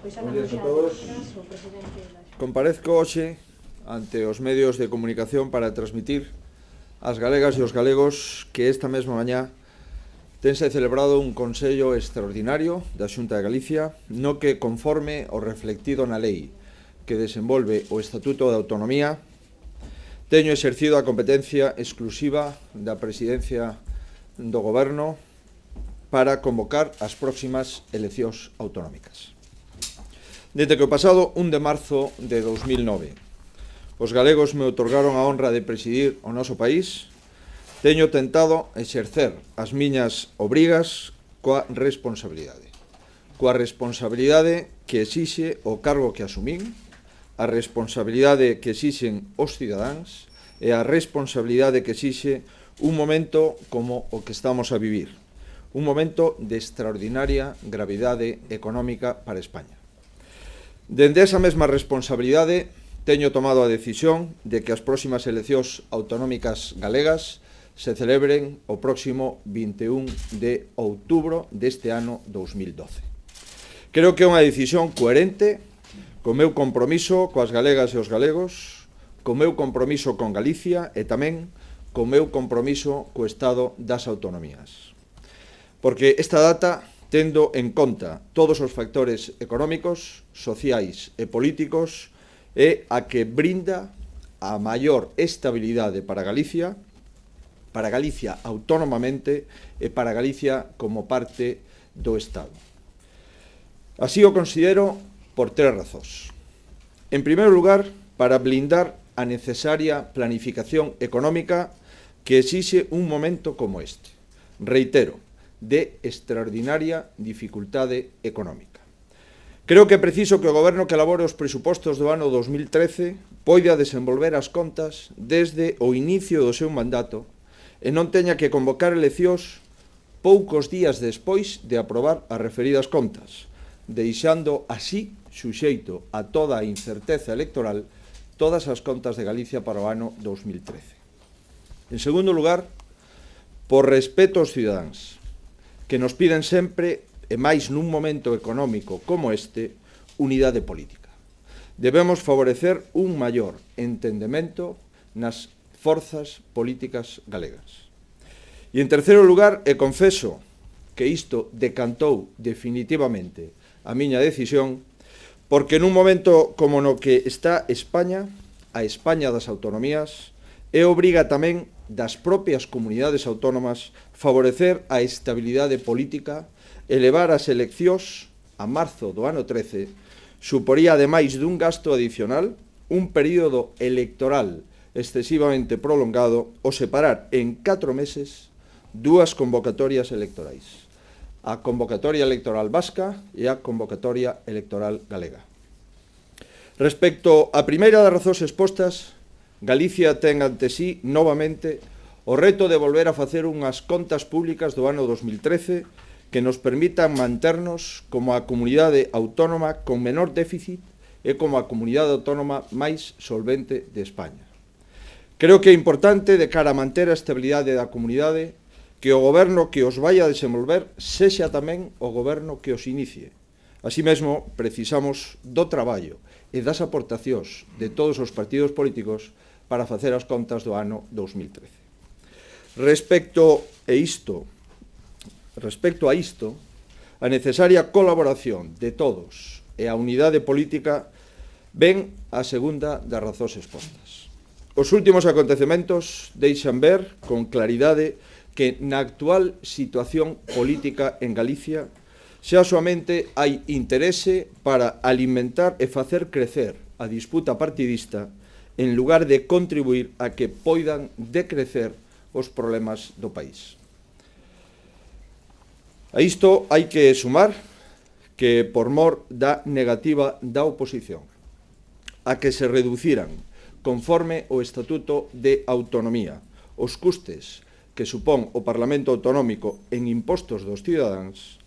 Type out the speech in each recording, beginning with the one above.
Bos días a todos. Comparezco hoxe ante os medios de comunicación para transmitir ás galegas e os galegos que esta mesma mañá tense celebrado un Consello extraordinario da Xunta de Galicia no que, conforme o reflectido na lei que desenvolve o Estatuto de Autonomía, teño exercido a competencia exclusiva da Presidencia do Goberno para convocar as próximas eleccións autonómicas. Desde que o pasado 1 de marzo de 2009 os galegos me outorgaron a honra de presidir o noso país, teño tentado exercer as miñas obrigas coa responsabilidade que exixe o cargo que asumín, a responsabilidade que exixen os cidadáns e a responsabilidade que exixe un momento como o que estamos a vivir, un momento de extraordinaria gravidade económica para España. Dende esa mesma responsabilidade, teño tomado a decisión de que as próximas eleccións autonómicas galegas se celebren o próximo 21 de outubro deste ano 2012. Creo que é unha decisión coherente co meu compromiso coas galegas e os galegos, co meu compromiso con Galicia e tamén co meu compromiso co Estado das Autonomías. Porque esta data, tendo en conta todos os factores económicos, sociais e políticos, é a que brinda a maior estabilidade para Galicia autónomamente e para Galicia como parte do Estado. Así o considero por tres razóns. En primeiro lugar, para blindar a necesaria planificación económica que exixe un momento como este. Reitero, de extraordinaria dificultade económica. Creo que é preciso que o Goberno que elabore os presupostos do ano 2013 poida desenvolver as contas desde o inicio do seu mandato e non teña que convocar eleccións poucos días despois de aprobar as referidas contas, deixando así suxeito a toda a incerteza electoral todas as contas de Galicia para o ano 2013. En segundo lugar, por respeto aos cidadáns, que nos piden sempre, e máis nun momento económico como este, unidade política. Debemos favorecer un maior entendemento nas forzas políticas galegas. E en terceiro lugar, e confeso que isto decantou definitivamente a miña decisión, porque nun momento como no que está España, a España das autonomías, é obriga tamén das propias comunidades autónomas favorecer a estabilidade política e levar as eleccións a marzo do ano 13 suporía, ademais dun gasto adicional, un período electoral excesivamente prolongado o separar en 4 meses dúas convocatorias electorais, a convocatoria electoral vasca e a convocatoria electoral galega. Respecto á primeira das razóns expostas, Galicia ten ante sí, novamente, o reto de volver a facer unhas contas públicas do ano 2013 que nos permitan manternos como a comunidade autónoma con menor déficit e como a comunidade autónoma máis solvente de España. Creo que é importante, de cara a manter a estabilidade da comunidade, que o Goberno que os vai a desenvolver sexa tamén o Goberno que os inicie. Así mesmo, precisamos do traballo e das aportacións de todos os partidos políticos para facer as contas do ano 2013. Respecto a isto, a necesaria colaboración de todos e a unidade política ven a segunda das razóns expostas. Os últimos acontecementos deixan ver con claridade que na actual situación política en Galicia xa soamente hai interese para alimentar e facer crecer a disputa partidista en lugar de contribuir a que poidan decrecer os problemas do país. A isto hai que sumar que, por mor da negativa da oposición, a que se reduciran, conforme o Estatuto de Autonomía, os custes que supón o Parlamento Autonómico en impostos dos cidadáns,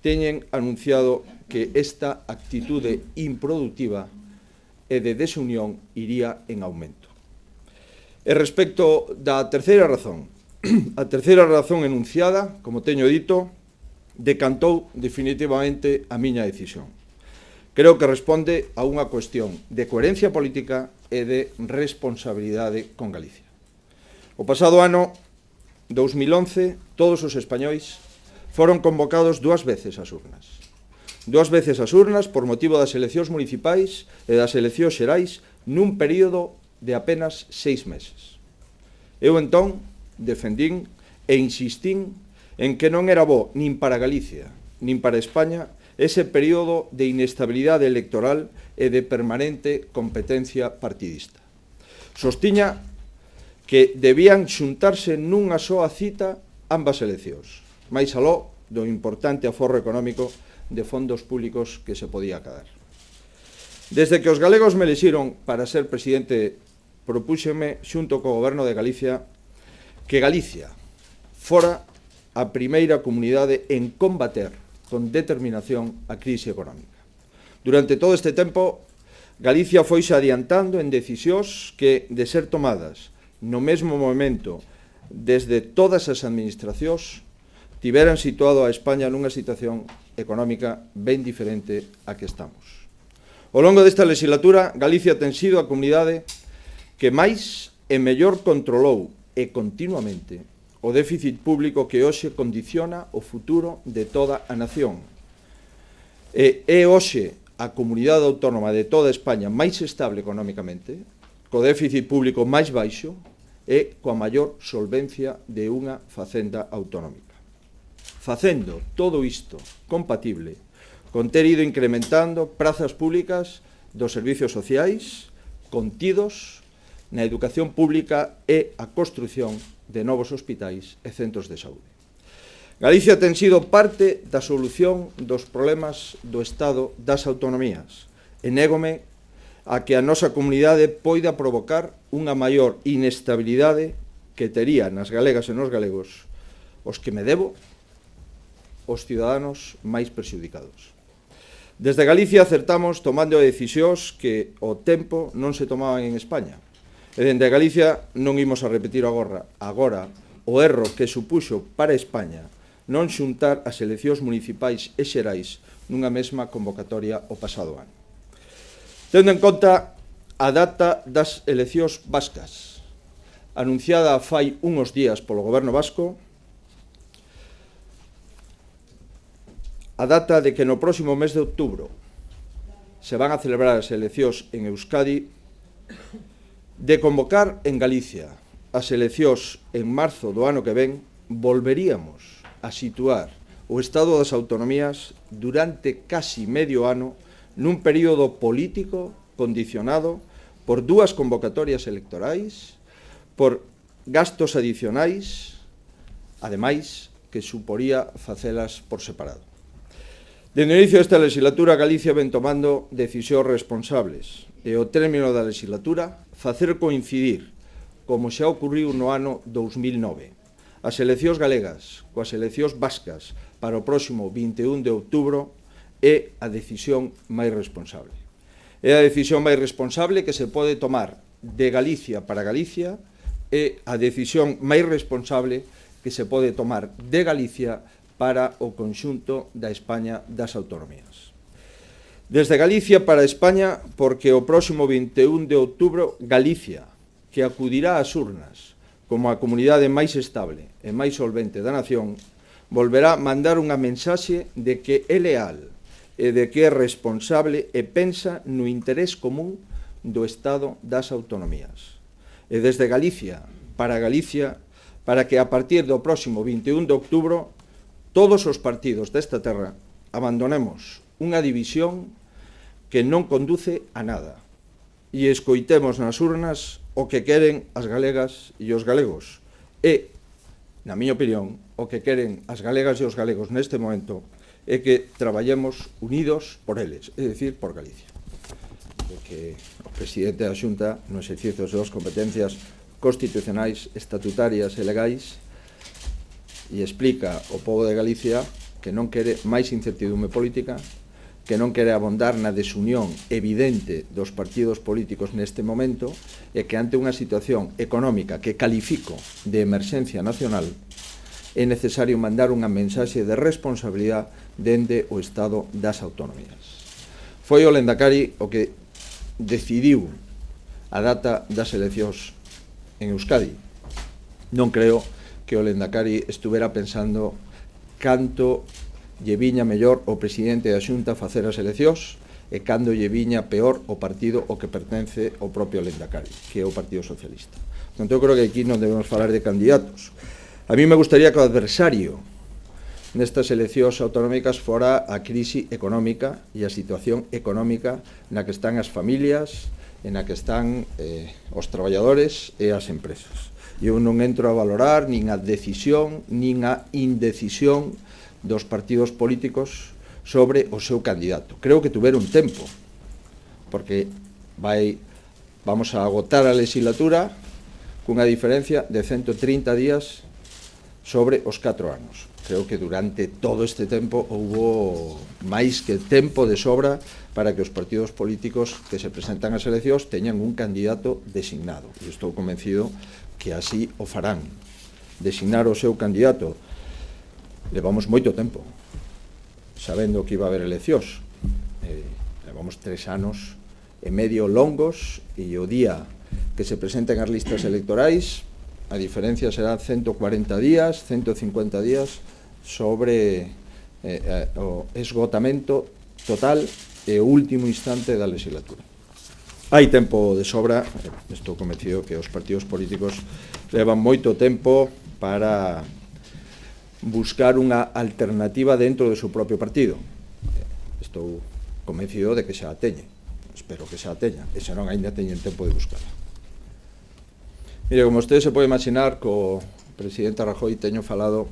teñen anunciado que esta actitude improductiva e de desunión iría en aumento. E respecto da terceira razón, a terceira razón enunciada, como teño dito, decantou definitivamente a miña decisión. creo que responde a unha cuestión de coherencia política e de responsabilidade con Galicia. O pasado ano 2011, todos os españois foron convocados 2 veces ás urnas. 2 veces ás urnas por motivo das eleccións municipais e das eleccións xerais nun período de apenas 6 meses. Eu entón defendín e insistín en que non era bo nin para Galicia nin para España ese período de inestabilidade electoral e de permanente competencia partidista. Sostiña que debían xuntarse nunha soa cita ambas eleccións, máis aló do importante aforro económico de fondos públicos que se podía acadar. Desde que os galegos me elixiron para ser presidente, propúxeme, xunto co Goberno de Galicia, que Galicia fora a primeira comunidade en combater con determinación a crise económica. Durante todo este tempo, Galicia foise adiantando en decisións que, de ser tomadas no mesmo momento desde todas as administracións, tiveran situado a España nunha situación económica ben diferente a que estamos. Ao longo desta legislatura, Galicia ten sido a comunidade que máis e mellor controlou e continuamente o déficit público que hoxe condiciona o futuro de toda a nación. É hoxe a comunidade autónoma de toda España máis estable económicamente, co déficit público máis baixo e coa maior solvencia de unha facenda autonómica. Facendo todo isto compatible con ter ido incrementando prazas públicas dos servizos sociais contidos na educación pública e a construción de novos hospitais e centros de saúde. Galicia ten sido parte da solución dos problemas do Estado das autonomías e négome a que a nosa comunidade poida provocar unha maior inestabilidade que tería nas galegas e nos galegos os que me debo, os ciudadanos máis prexudicados. Desde Galicia acertamos tomando decisións que ao tempo non se tomaban en España. E dende Galicia non imos a repetir agora o erro que supuxo para España non xuntar as eleccións municipais e xerais nunha mesma convocatoria o pasado ano. Tendo en conta a data das eleccións vascas, anunciada fai uns días polo Goberno vasco, a data de que no próximo mes de outubro se van a celebrar as eleccións en Euskadi, de convocar en Galicia as eleccións en marzo do ano que ven, volveríamos a situar o Estado das Autonomías durante casi medio ano nun período político condicionado por 2 convocatorias electorais, por gastos adicionais, ademais que suporía facelas por separado. Dende o inicio desta legislatura, Galicia ven tomando decisións responsables e ao término da legislatura facer coincidir, como xa ocurriu no ano 2009, as eleccións galegas coas eleccións vascas para o próximo 21 de outubro é a decisión máis responsable. É a decisión máis responsable que se pode tomar de Galicia para Galicia, é a decisión máis responsable que se pode tomar de Galicia para o conxunto da España das autonomías. Desde Galicia para España, porque o próximo 21 de outubro, Galicia, que acudirá ás urnas como a comunidade máis estable e máis solvente da nación, volverá mandar unha mensaxe de que é leal e de que é responsable e pensa no interés común do Estado das autonomías. E desde Galicia, para que a partir do próximo 21 de outubro todos os partidos desta terra abandonemos unha división que non conduce a nada e escoitemos nas urnas o que queren as galegas e os galegos e, na miña opinión, o que queren as galegas e os galegos neste momento é que traballemos unidos por eles, é dicir, por Galicia. Porque o presidente da Xunta, no exercicio das súas competencias constitucionais, estatutarias e legais, e explica ao pobo de Galicia que non quere máis incertidume política, que non quere abondar na desunión evidente dos partidos políticos neste momento e que ante unha situación económica que califico de emerxencia nacional é necesario mandar unha mensaxe de responsabilidade dende o Estado das autonomías. Foi o Lehendakari o que decidiu a data das eleccións en Euskadi. Non creo que o Lehendakari estuvera pensando canto lle viña mellor o presidente da Xunta a facer as eleccións e cando lle viña peor o partido o que pertence ao propio Lehendakari, que é o Partido Socialista. Entón, eu creo que aquí non debemos falar de candidatos. A mí me gustaría que o adversario nestas eleccións autonómicas fora a crise económica e a situación económica na que están as familias, e na que están os traballadores e as empresas. Eu non entro a valorar nin a decisión nin a indecisión dos partidos políticos sobre o seu candidato. Creo que tuveron tempo, porque vamos a agotar a legislatura cunha diferencia de 130 días sobre os 4 anos. Creo que durante todo este tempo houbo máis que tempo de sobra para que os partidos políticos que se presentan ás eleccións teñan un candidato designado. E estou convencido que así o farán. Designar o seu candidato. Levamos moito tempo sabendo que iba a haber eleccións. Levamos 3 anos e medio longos e o día que se presenten as listas electorais a diferencia será 140 días, 150 días sobre o esgotamento total e o último instante da legislatura. Hai tempo de sobra, estou convencido que os partidos políticos levan moito tempo para buscar unha alternativa dentro do seu propio partido. Estou convencido de que xa a teñen, espero que xa a teña, e senón ainda teñen tempo de buscarla. Mire, como usted se pode imaginar, co presidente Rajoy teño falado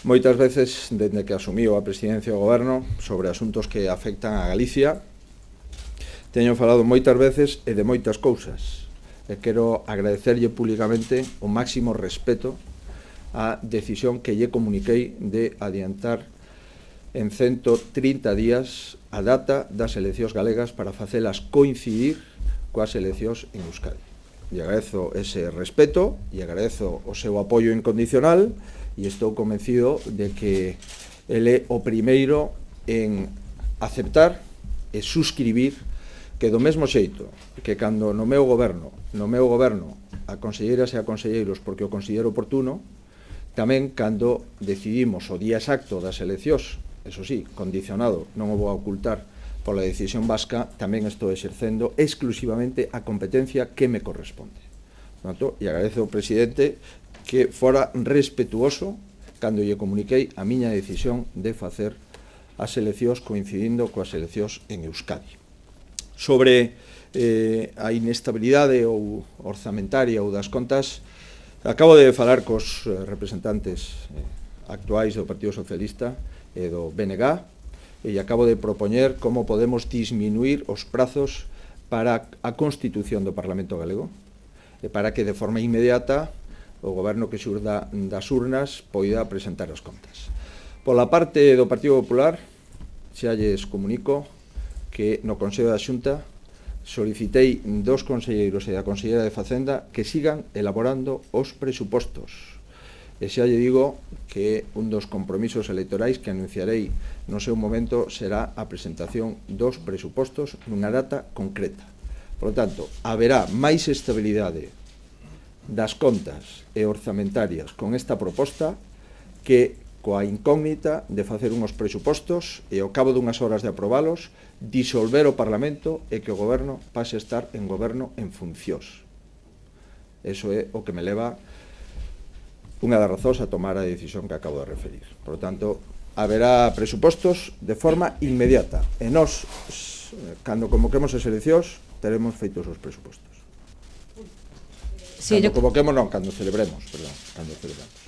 moitas veces, dende que asumiu a presidencia do goberno, sobre asuntos que afectan a Galicia. Teño falado moitas veces e de moitas cousas. E quero agradecerlle públicamente o máximo respeto á decisión que lle comuniquei de adiantar en 130 días a data das eleccións galegas para facelas coincidir coas eleccións en Euskadi. E agradezo ese respeto e agradezo o seu apoio incondicional e estou convencido de que ele é o primeiro en aceptar e suscribir que do mesmo xeito que cando no meu goberno a conselleiras e a conselleiros porque o considero oportuno, tamén cando decidimos o día exacto das eleccións, eso sí, condicionado, non o vou a ocultar, pola decisión vasca, tamén estou exercendo exclusivamente a competencia que me corresponde. E agradezo ao presidente que fora respetuoso cando lle comuniquei a miña decisión de facer as eleccións coincidindo coas eleccións en Euskadi. Sobre a inestabilidade ou orzamentaria ou das contas, acabo de falar cos representantes actuais do Partido Socialista e do BNG, e acabo de propoñer como podemos disminuir os prazos para a constitución do Parlamento Galego e para que de forma inmediata o goberno que xurda das urnas poida presentar as contas. Pola parte do Partido Popular, xa lles comunico que no Consello da Xunta solicitei dos conselleiros e da Consellera de Facenda que sigan elaborando os presupostos. E xa lle digo que un dos compromisos electorais que anunciarei no seu momento será a presentación dos presupostos nunha data concreta. Por lo tanto, haberá máis estabilidade das contas e orzamentarias con esta proposta que coa incógnita de facer unhos presupostos e ao cabo dunhas horas de aprobalos disolver o Parlamento e que o goberno pase a estar en goberno en funcións. Eso é o que me leva unha das razóns a tomar a decisión que acabo de referir. Por lo tanto, haberá presupostos de forma inmediata e nós, cando convoquemos as eleccións, teremos feitos os presupostos. Cando convoquemos non, cando celebremos, perdón, cando celebramos.